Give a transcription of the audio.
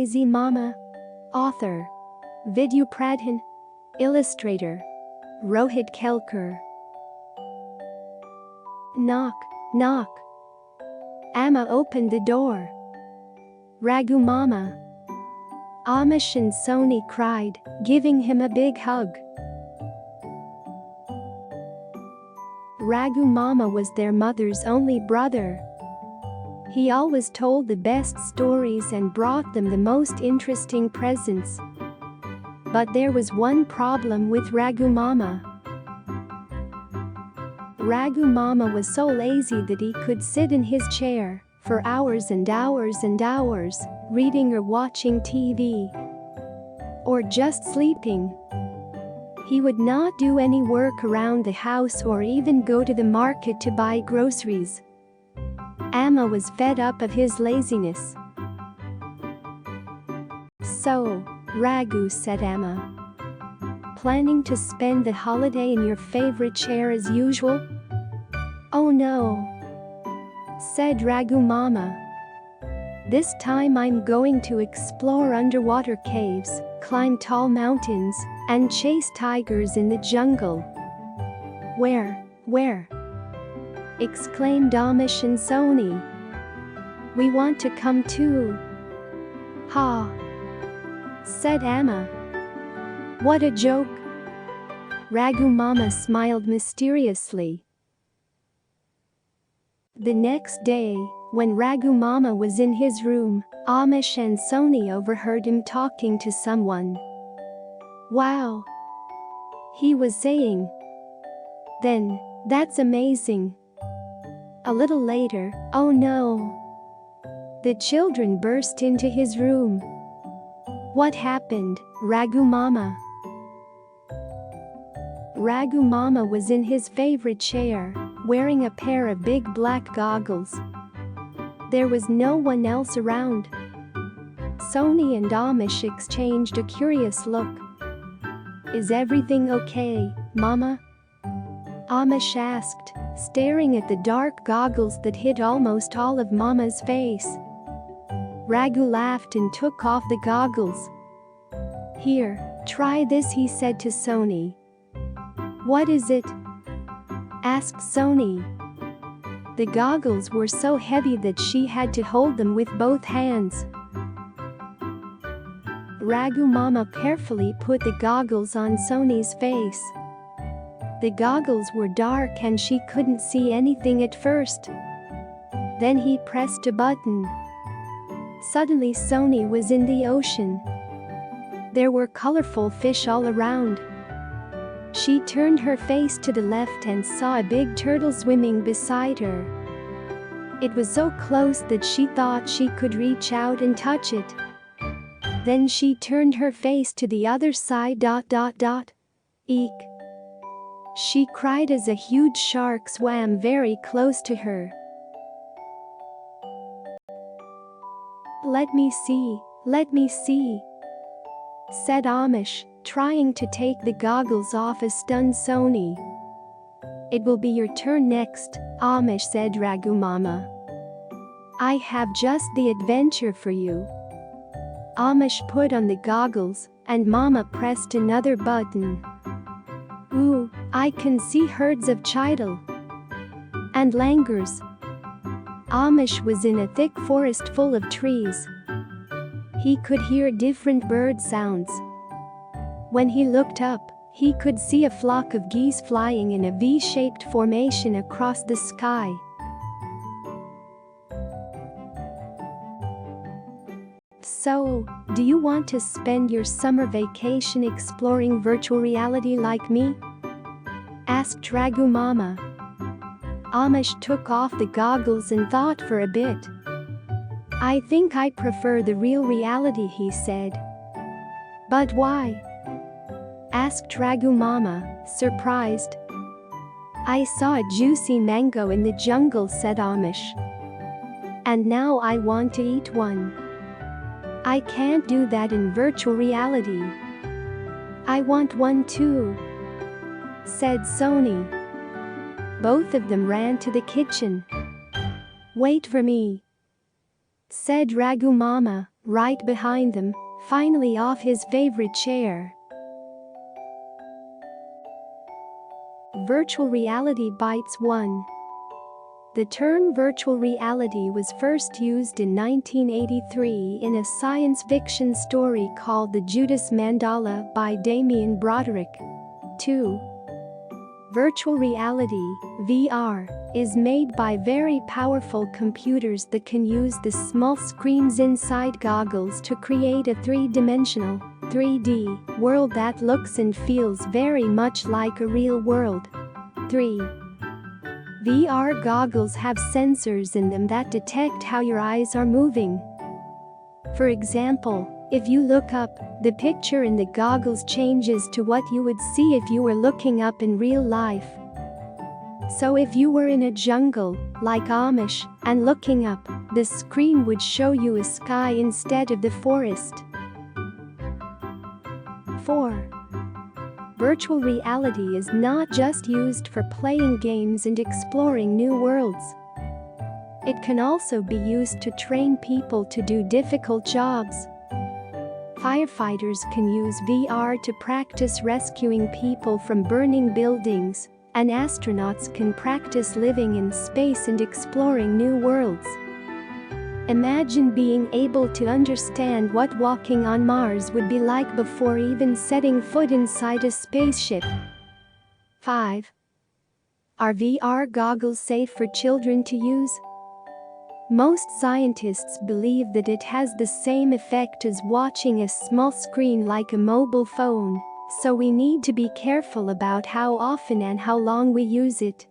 Lazy Mama. Author Vidya Pradhan. Illustrator Rohit Kelkar. Knock, knock. Amma opened the door. Raghu Mama. Amish and Soni cried, giving him a big hug. Raghu Mama was their mother's only brother. He always told the best stories and brought them the most interesting presents. But there was one problem with Raghu Mama. Raghu Mama was so lazy that he could sit in his chair for hours and hours and hours, reading or watching TV. Or just sleeping. He would not do any work around the house or even go to the market to buy groceries. Amma was fed up of his laziness. "So, Raghu," said Amma, "planning to spend the holiday in your favorite chair as usual?" "Oh no," said Raghu Mama. "This time I'm going to explore underwater caves, climb tall mountains, and chase tigers in the jungle." Where? Exclaimed Amish and Soni. "We want to come too." "Ha," said Amma. "What a joke." Raghu Mama smiled mysteriously. The next day, when Raghu Mama was in his room, Amish and Soni overheard him talking to someone. "Wow," he was saying. Then, "That's amazing." A little later, "Oh no." The children burst into his room. "What happened, Raghu Mama?" Raghu Mama was in his favorite chair, wearing a pair of big black goggles. There was no one else around. Soni and Amish exchanged a curious look. "Is everything okay, Mama?" Amish asked, staring at the dark goggles that hid almost all of Mama's face. Raghu laughed and took off the goggles. "Here, try this," he said to Soni. "What is it?" asked Soni. The goggles were so heavy that she had to hold them with both hands. Raghu Mama carefully put the goggles on Soni's face. The goggles were dark and she couldn't see anything at first. Then he pressed a button. Suddenly Soni was in the ocean. There were colorful fish all around. She turned her face to the left and saw a big turtle swimming beside her. It was so close that she thought she could reach out and touch it. Then she turned her face to the other side. Eek! She cried as a huge shark swam very close to her. Let me see," said Amish, trying to take the goggles off a stunned Soni. "It will be your turn next," Amish said. Raghu Mama, "I have just the adventure for you." Amish put on the goggles, and Mama pressed another button. "Ooh, I can see herds of chital and langurs." Amish was in a thick forest full of trees. He could hear different bird sounds. When he looked up, he could see a flock of geese flying in a V-shaped formation across the sky. "So, do you want to spend your summer vacation exploring virtual reality like me?" asked Raghu Mama. Amish took off the goggles and thought for a bit. "I think I prefer the real reality," he said. "But why?" asked Raghu Mama, surprised. "I saw a juicy mango in the jungle," said Amish. "And now I want to eat one. I can't do that in virtual reality." "I want one too," said Soni. Both of them ran to the kitchen. "Wait for me," said Raghu Mama, right behind them, finally off his favorite chair. Virtual reality bites 1. The term virtual reality was first used in 1983 in a science fiction story called The Judas Mandala by Damien Broderick. 2. Virtual reality, VR, is made by very powerful computers that can use the small screens inside goggles to create a three-dimensional, 3D, world that looks and feels very much like a real world. 3. VR goggles have sensors in them that detect how your eyes are moving. For example, if you look up, the picture in the goggles changes to what you would see if you were looking up in real life. So if you were in a jungle, like Amish, and looking up, the screen would show you a sky instead of the forest. 4. Virtual reality is not just used for playing games and exploring new worlds. It can also be used to train people to do difficult jobs. Firefighters can use VR to practice rescuing people from burning buildings, and astronauts can practice living in space and exploring new worlds. Imagine being able to understand what walking on Mars would be like before even setting foot inside a spaceship. 5. Are VR goggles safe for children to use? Most scientists believe that it has the same effect as watching a small screen like a mobile phone, so we need to be careful about how often and how long we use it.